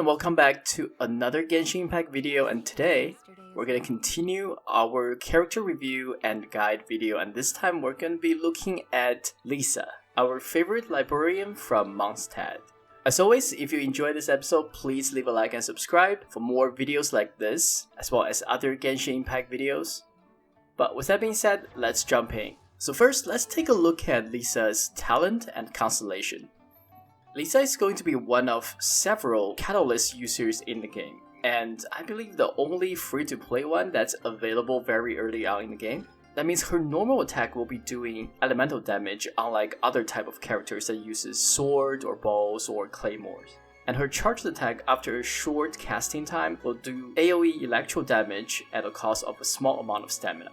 welcome back to another Genshin Impact video, and today we're going to continue our character review and guide video, and this time we're going to be looking at Lisa, our favorite librarian from Mondstadt. As always, if you enjoyed this episode, please leave a like and subscribe for more videos like this, as well as other Genshin Impact videos. But with that being said, let's jump in. So first, let's take a look at Lisa's talent and constellation. Lisa is going to be one of several Catalyst users in the game, and I believe the only free-to-play one that's available very early on in the game. That means her normal attack will be doing elemental damage, unlike other type of characters that uses sword or bows or claymores. And her charged attack after a short casting time will do AoE electro damage at a cost of a small amount of stamina.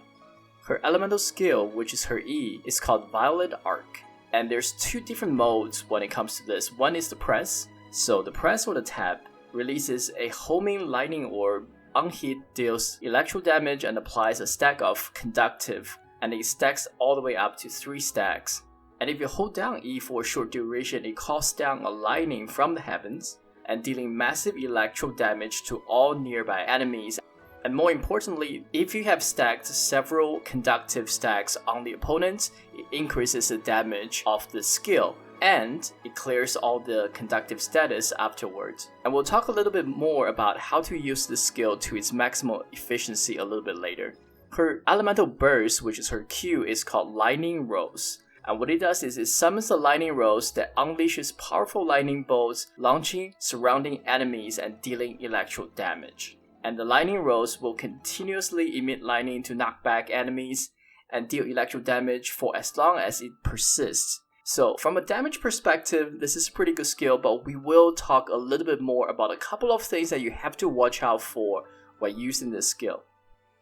Her elemental skill, which is her E, is called Violet Arc. And there's two different modes when it comes to this. One is the press. So the press or the tap releases a homing lightning orb. On hit, deals electro damage and applies a stack of conductive, and it stacks all the way up to 3 stacks. And if you hold down E for a short duration, it calls down a lightning from the heavens and dealing massive electro damage to all nearby enemies. And more importantly, if you have stacked several conductive stacks on the opponent, it increases the damage of the skill, and it clears all the conductive status afterwards. And we'll talk a little bit more about how to use this skill to its maximal efficiency a little bit later. Her elemental burst, which is her Q, is called Lightning Rose. And what it does is it summons a lightning rose that unleashes powerful lightning bolts, launching surrounding enemies and dealing electro damage. And the lightning rose will continuously emit lightning to knock back enemies and deal electro damage for as long as it persists. So from a damage perspective, this is a pretty good skill, but we will talk a little bit more about a couple of things that you have to watch out for when using this skill.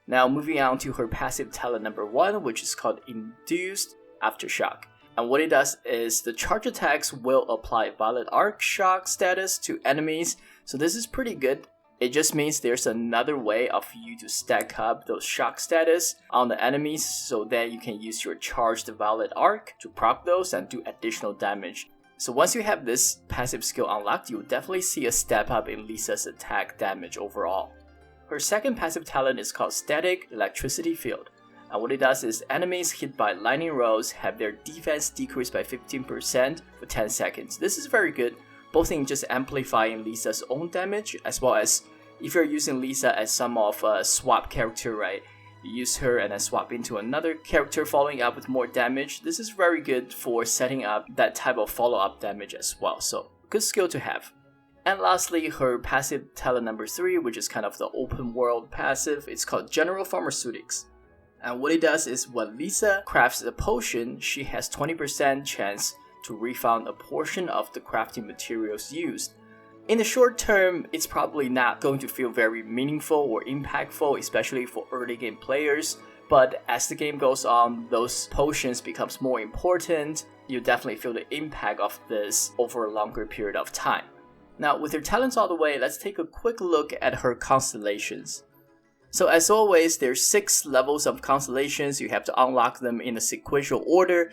Now moving on to her passive talent number 1, which is called Induced Aftershock. And what it does is the charge attacks will apply Violet Arc shock status to enemies, so this is pretty good. It just means there's another way of you to stack up those shock status on the enemies, so then you can use your charged Violet Arc to proc those and do additional damage. So once you have this passive skill unlocked, you'll definitely see a step up in Lisa's attack damage overall. Her second passive talent is called Static Electricity Field. And what it does is enemies hit by lightning rolls have their defense decreased by 15% for 10 seconds. This is very good, both in just amplifying Lisa's own damage, as well as if you're using Lisa as some of a swap character, right? You use her and then swap into another character following up with more damage. This is very good for setting up that type of follow-up damage as well. So good skill to have. And lastly, her passive talent number 3, which is kind of the open world passive, it's called General Pharmaceutics. And what it does is when Lisa crafts a potion, she has 20% chance to refund a portion of the crafting materials used. In the short term, it's probably not going to feel very meaningful or impactful, especially for early game players. But as the game goes on, those potions becomes more important. You definitely feel the impact of this over a longer period of time. Now, with her talents out of the way, let's take a quick look at her constellations. So as always, there's 6 levels of constellations. You have to unlock them in a sequential order.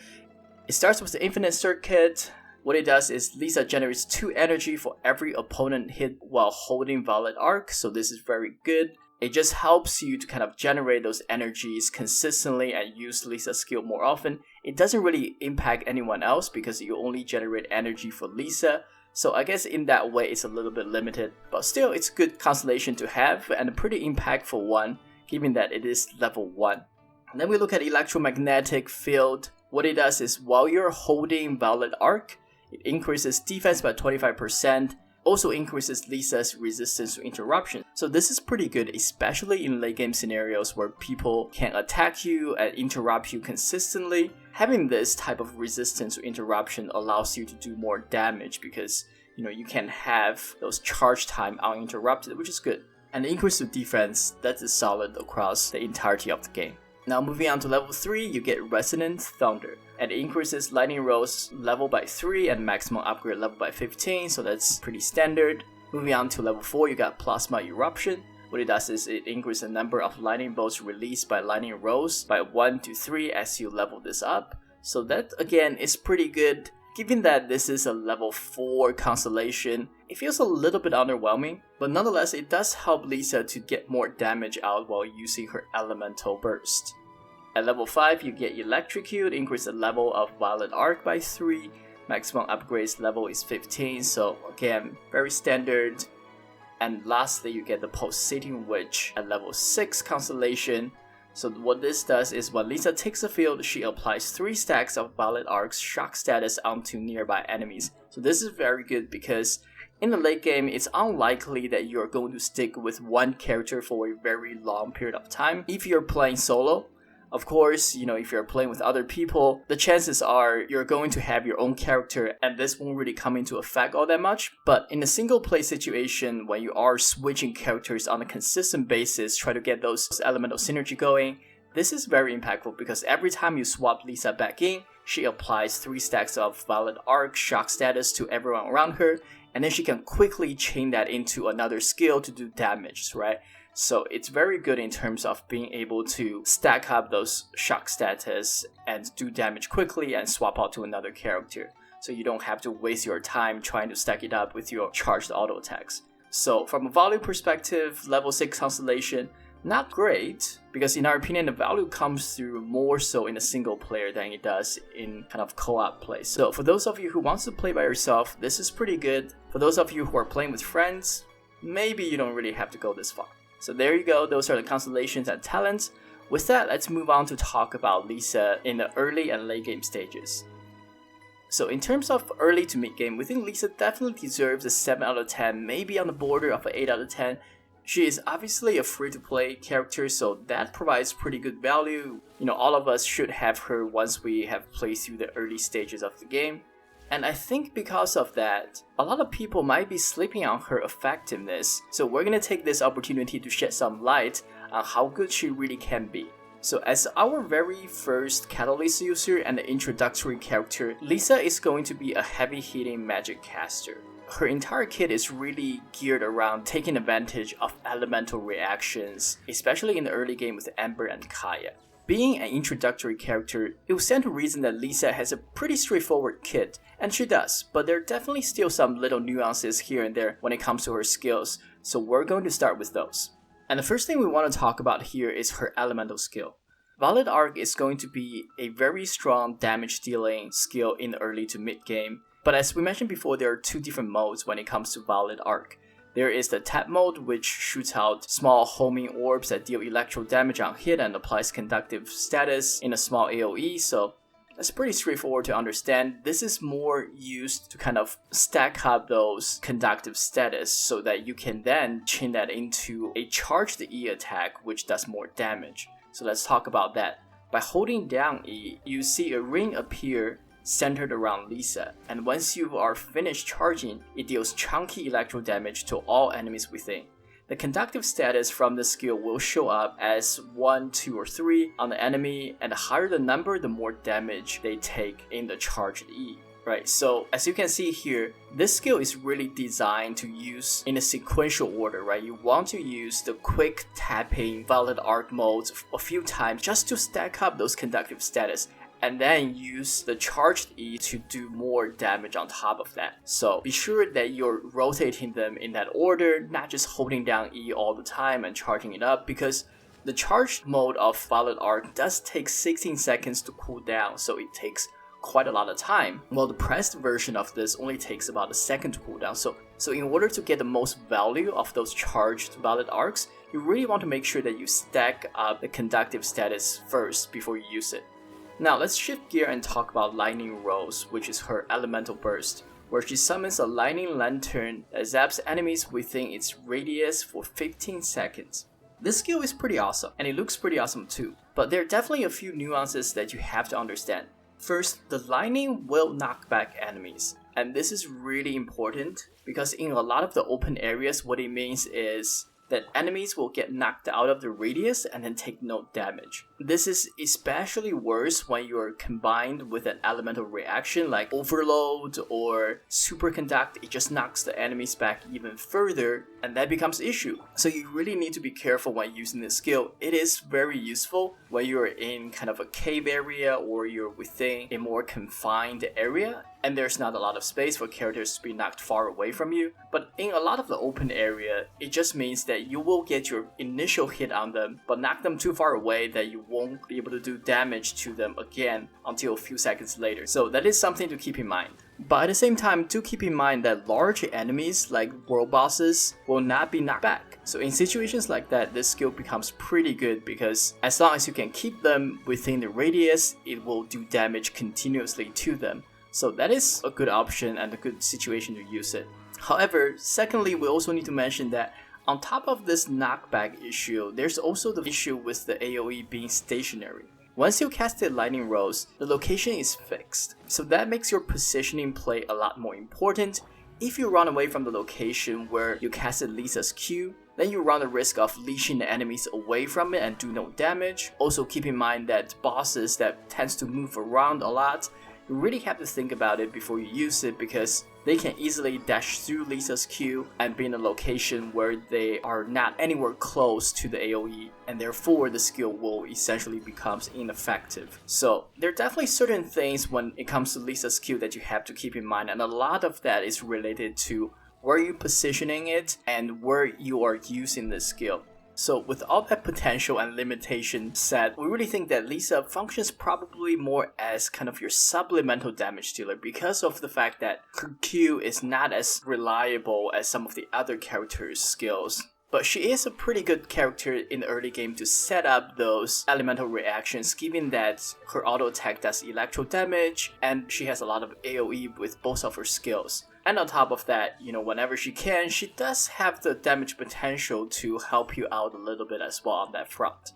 It starts with the Infinite Circuit. What it does is Lisa generates 2 energy for every opponent hit while holding Violet Arc, so this is very good. It just helps you to kind of generate those energies consistently and use Lisa's skill more often. It doesn't really impact anyone else because you only generate energy for Lisa, so I guess in that way it's a little bit limited, but still it's a good constellation to have and a pretty impactful one given that it is level 1. And then we look at Electromagnetic Field. What it does is while you're holding Violet Arc, it increases defense by 25%, also increases Lisa's resistance to interruption. So this is pretty good, especially in late game scenarios where people can attack you and interrupt you consistently. Having this type of resistance to interruption allows you to do more damage because you can have those charge time uninterrupted, which is good. And the increase of defense, that is solid across the entirety of the game. Now moving on to level 3, you get Resonant Thunder. And it increases Lightning Rose level by 3 and maximum upgrade level by 15, so that's pretty standard. Moving on to level 4, you got Plasma Eruption. What it does is it increases the number of lightning bolts released by Lightning Rose by 1 to 3 as you level this up. So that again is pretty good. Given that this is a level 4 Constellation, it feels a little bit underwhelming, but nonetheless it does help Lisa to get more damage out while using her elemental burst. At level 5 you get Electrocute, increase the level of Violet Arc by 3, maximum upgrades level is 15, so again, very standard. And lastly you get the Pulsating Witch at level 6 Constellation. So what this does is when Lisa takes a field, she applies 3 stacks of Violet Arc's shock status onto nearby enemies. So this is very good because in the late game, it's unlikely that you're going to stick with one character for a very long period of time. If you're playing solo, of course, if you're playing with other people, the chances are you're going to have your own character and this won't really come into effect all that much. But in a single play situation, when you are switching characters on a consistent basis, try to get those elemental synergy going, this is very impactful because every time you swap Lisa back in, she applies 3 stacks of Violet Arc shock status to everyone around her, and then she can quickly chain that into another skill to do damage, right? So it's very good in terms of being able to stack up those shock status and do damage quickly and swap out to another character. So you don't have to waste your time trying to stack it up with your charged auto attacks. So from a value perspective, level 6 Constellation, not great, because in our opinion the value comes through more so in a single player than it does in kind of co-op play. So for those of you who wants to play by yourself, this is pretty good. For those of you who are playing with friends, maybe you don't really have to go this far. So there you go, those are the constellations and talents. With that, let's move on to talk about Lisa in the early and late game stages. So in terms of early to mid game, we think Lisa definitely deserves a 7 out of 10, maybe on the border of an 8 out of 10. She is obviously a free-to-play character, so that provides pretty good value. All of us should have her once we have played through the early stages of the game. And I think because of that, a lot of people might be sleeping on her effectiveness, so we're gonna take this opportunity to shed some light on how good she really can be. So as our very first Catalyst user and the introductory character, Lisa is going to be a heavy-hitting magic caster. Her entire kit is really geared around taking advantage of elemental reactions, especially in the early game with Amber and Kaya. Being an introductory character, it will stand to reason that Lisa has a pretty straightforward kit, and she does, but there are definitely still some little nuances here and there when it comes to her skills, so we're going to start with those. And the first thing we want to talk about here is her elemental skill. Violet Arc is going to be a very strong damage dealing skill in the early to mid game, but as we mentioned before, there are 2 different modes when it comes to Violet Arc. There is the tap mode, which shoots out small homing orbs that deal electro damage on hit and applies conductive status in a small AoE, so that's pretty straightforward to understand. This is more used to kind of stack up those conductive status so that you can then chain that into a charged E attack, which does more damage. So let's talk about that. By holding down E, you see a ring appear centered around Lisa, and once you are finished charging, it deals chunky electro damage to all enemies within. The conductive status from the skill will show up as 1, 2, or 3 on the enemy, and the higher the number, the more damage they take in the charged E. Right, so as you can see here, this skill is really designed to use in a sequential order, right? You want to use the quick tapping Violet Arc modes a few times just to stack up those conductive status, and then use the charged E to do more damage on top of that. So be sure that you're rotating them in that order, not just holding down E all the time and charging it up, because the charged mode of Violet Arc does take 16 seconds to cool down, so it takes quite a lot of time, while the pressed version of this only takes about a second to cool down. So in order to get the most value of those charged Violet Arcs, you really want to make sure that you stack up the conductive status first before you use it. Now let's shift gear and talk about Lightning Rose, which is her elemental burst, where she summons a lightning lantern that zaps enemies within its radius for 15 seconds. This skill is pretty awesome, and it looks pretty awesome too, but there are definitely a few nuances that you have to understand. First, the lightning will knock back enemies, and this is really important because in a lot of the open areas, what it means is that enemies will get knocked out of the radius and then take no damage. This is especially worse when you're combined with an elemental reaction like Overload or Superconduct. It just knocks the enemies back even further, and that becomes an issue. So you really need to be careful when using this skill. It is very useful when you're in kind of a cave area or you're within a more confined area and there's not a lot of space for characters to be knocked far away from you. But in a lot of the open area, it just means that you will get your initial hit on them, but knock them too far away that you won't be able to do damage to them again until a few seconds later. So that is something to keep in mind. But at the same time, do keep in mind that large enemies like world bosses will not be knocked back. So in situations like that, this skill becomes pretty good because as long as you can keep them within the radius, it will do damage continuously to them. So that is a good option and a good situation to use it. However, secondly, we also need to mention that on top of this knockback issue, there's also the issue with the AoE being stationary. Once you casted lightning rolls, the location is fixed, so that makes your positioning play a lot more important. If you run away from the location where you casted Lisa's Q, then you run the risk of leashing the enemies away from it and do no damage. Also keep in mind that bosses that tends to move around a lot, you really have to think about it before you use it because they can easily dash through Lisa's Q and be in a location where they are not anywhere close to the AoE, and therefore the skill will essentially become ineffective. So there are definitely certain things when it comes to Lisa's Q that you have to keep in mind, and a lot of that is related to where you're positioning it and where you are using the skill. So with all that potential and limitation said, we really think that Lisa functions probably more as kind of your supplemental damage dealer because of the fact that her Q is not as reliable as some of the other characters' skills. But she is a pretty good character in the early game to set up those elemental reactions, given that her auto attack does electro damage and she has a lot of AoE with both of her skills. And on top of that, whenever she can, she does have the damage potential to help you out a little bit as well on that front.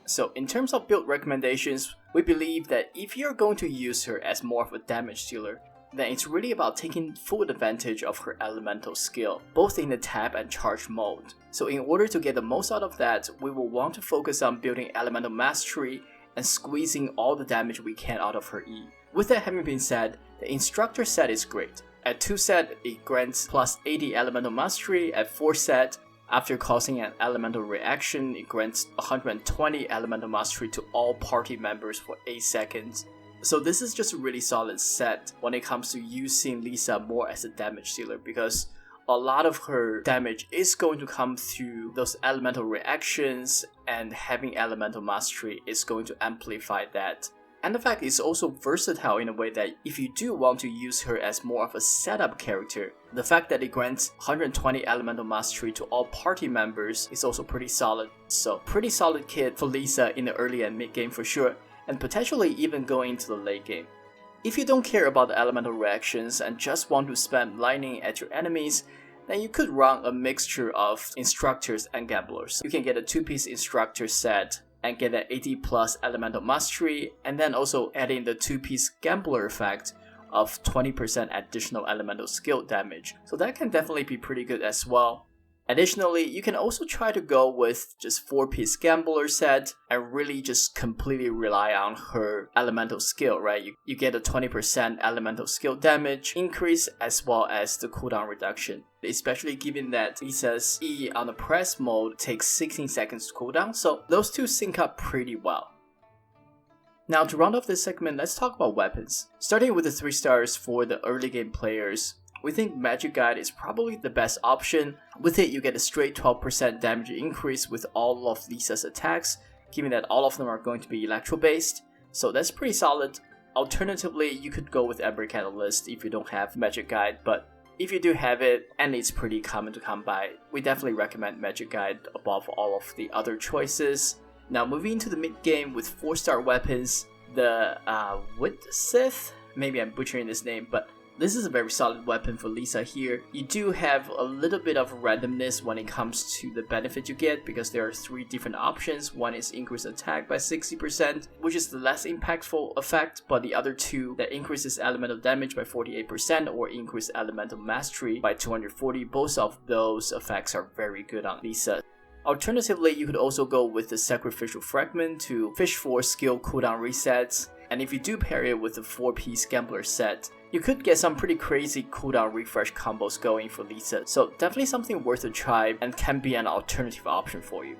So in terms of build recommendations, we believe that if you're going to use her as more of a damage dealer, then it's really about taking full advantage of her elemental skill, both in the tap and charge mode. So in order to get the most out of that, we will want to focus on building elemental mastery and squeezing all the damage we can out of her E. With that having been said, the instructor set is great. At 2 set, it grants plus 80 elemental mastery. At 4 set, after causing an elemental reaction, it grants 120 elemental mastery to all party members for 8 seconds. So this is just a really solid set when it comes to using Lisa more as a damage dealer because a lot of her damage is going to come through those elemental reactions, and having elemental mastery is going to amplify that. And the fact it's also versatile in a way that if you do want to use her as more of a setup character, the fact that it grants 120 elemental mastery to all party members is also pretty solid. So pretty solid kit for Lisa in the early and mid game for sure, and potentially even going into the late game. If you don't care about the elemental reactions and just want to spam lightning at your enemies, then you could run a mixture of instructors and gamblers. You can get a 2-piece instructor set and get an 80 plus elemental mastery, and then also add in the 2-piece gambler effect of 20% additional elemental skill damage. So that can definitely be pretty good as well. Additionally, you can also try to go with just 4-piece gambler set and really just completely rely on her elemental skill, right? You get a 20% elemental skill damage increase as well as the cooldown reduction, especially given that Lisa's E on the press mode takes 16 seconds to cooldown, so those two sync up pretty well. Now to round off this segment, let's talk about weapons. Starting with the 3 stars for the early game players, we think Magic Guide is probably the best option. With it, you get a straight 12% damage increase with all of Lisa's attacks, given that all of them are going to be electro based, so that's pretty solid. Alternatively, you could go with Ember Catalyst if you don't have Magic Guide, but if you do have it, and it's pretty common to come by, we definitely recommend Magic Guide above all of the other choices. Now moving into the mid game with 4-star weapons, the Wit Sith, maybe I'm butchering this name, but this is a very solid weapon for Lisa here. You do have a little bit of randomness when it comes to the benefit you get because there are 3 different options. One is increase attack by 60%, which is the less impactful effect, but the other 2 that increases elemental damage by 48% or increase elemental mastery by 240. Both of those effects are very good on Lisa. Alternatively, you could also go with the Sacrificial Fragment to fish for skill cooldown resets. And if you do pair it with the 4-piece Gambler set, You could get some pretty crazy cooldown refresh combos going for Lisa, so definitely something worth a try and can be an alternative option for you.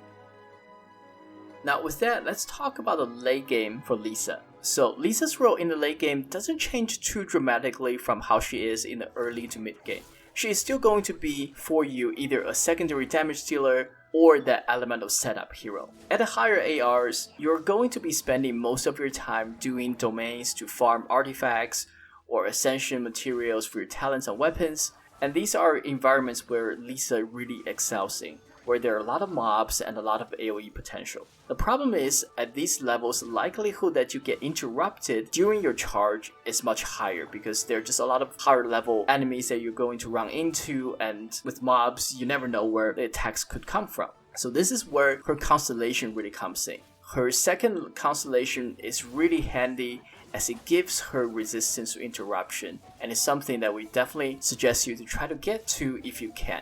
Now with that, let's talk about the late game for Lisa. So Lisa's role in the late game doesn't change too dramatically from how she is in the early to mid game. She is still going to be, for you, either a secondary damage dealer or that elemental setup hero. At the higher ARs, you're going to be spending most of your time doing domains to farm artifacts or ascension materials for your talents and weapons, and these are environments where Lisa really excels in, where there are a lot of mobs and a lot of AoE potential. The problem is, at these levels, the likelihood that you get interrupted during your charge is much higher because there are just a lot of higher level enemies that you're going to run into, and with mobs, you never know where the attacks could come from. So this is where her Constellation really comes in. Her second Constellation is really handy as it gives her resistance to interruption, and it's something that we definitely suggest you to try to get to if you can.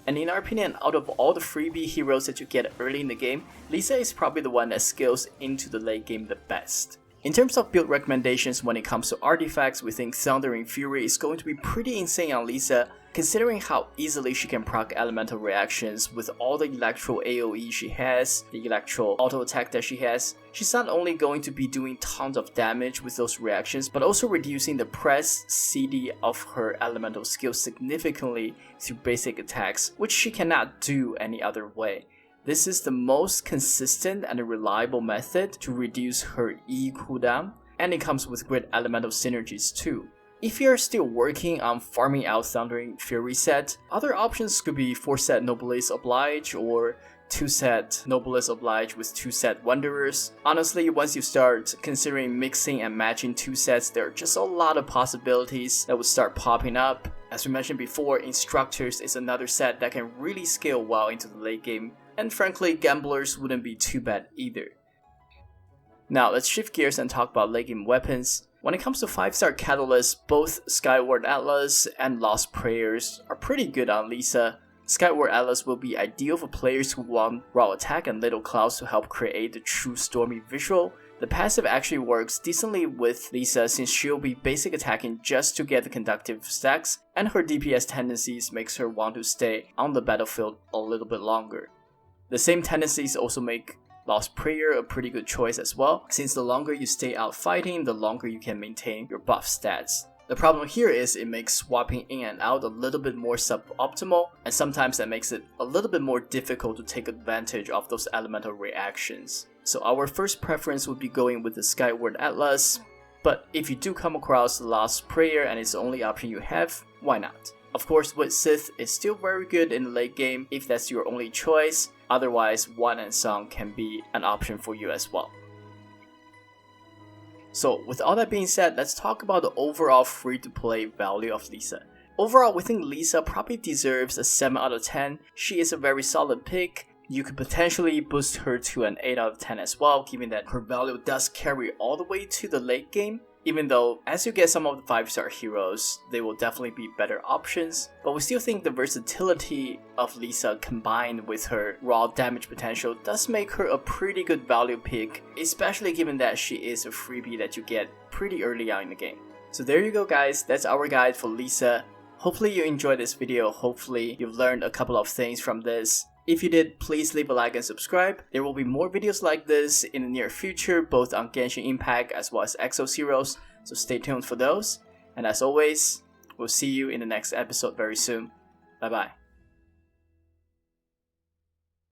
And in our opinion, out of all the freebie heroes that you get early in the game, Lisa is probably the one that scales into the late game the best. In terms of build recommendations when it comes to artifacts, we think Thundering Fury is going to be pretty insane on Lisa, considering how easily she can proc elemental reactions with all the electro AoE she has, the electro auto attack that she has. She's not only going to be doing tons of damage with those reactions, but also reducing the press CD of her elemental skills significantly through basic attacks, which she cannot do any other way. This is the most consistent and reliable method to reduce her E cooldown, and it comes with great elemental synergies too. If you're still working on farming out Thundering Fury set, other options could be 4-set Noblesse Oblige or 2-set Noblesse Oblige with 2-set Wanderers. Honestly, once you start considering mixing and matching 2 sets, there are just a lot of possibilities that will start popping up. As we mentioned before, Instructors is another set that can really scale well into the late game, and frankly, Gamblers wouldn't be too bad either. Now let's shift gears and talk about late game weapons. When it comes to 5-star Catalysts, both Skyward Atlas and Lost Prayers are pretty good on Lisa. Skyward Atlas will be ideal for players who want raw attack and little clouds to help create the true stormy visual. The passive actually works decently with Lisa since she'll be basic attacking just to get the conductive stacks, and her DPS tendencies makes her want to stay on the battlefield a little bit longer. The same tendencies also make Lost Prayer a pretty good choice as well, since the longer you stay out fighting, the longer you can maintain your buff stats. The problem here is it makes swapping in and out a little bit more suboptimal, and sometimes that makes it a little bit more difficult to take advantage of those elemental reactions. So our first preference would be going with the Skyward Atlas, but if you do come across the Lost Prayer and it's the only option you have, why not? Of course, Wit Sith is still very good in the late game if that's your only choice, otherwise Wan and Song can be an option for you as well. So with all that being said, let's talk about the overall free-to-play value of Lisa. Overall, we think Lisa probably deserves a 7 out of 10. She is a very solid pick. You could potentially boost her to an 8 out of 10 as well, given that her value does carry all the way to the late game. Even though, as you get some of the 5-star heroes, they will definitely be better options, but we still think the versatility of Lisa combined with her raw damage potential does make her a pretty good value pick, especially given that she is a freebie that you get pretty early on in the game. So there you go guys, that's our guide for Lisa. Hopefully you enjoyed this video, hopefully you've learned a couple of things from this. If you did, please leave a like and subscribe. There will be more videos like this in the near future, both on Genshin Impact as well as Exos Heroes, so stay tuned for those. And as always, we'll see you in the next episode very soon. Bye bye.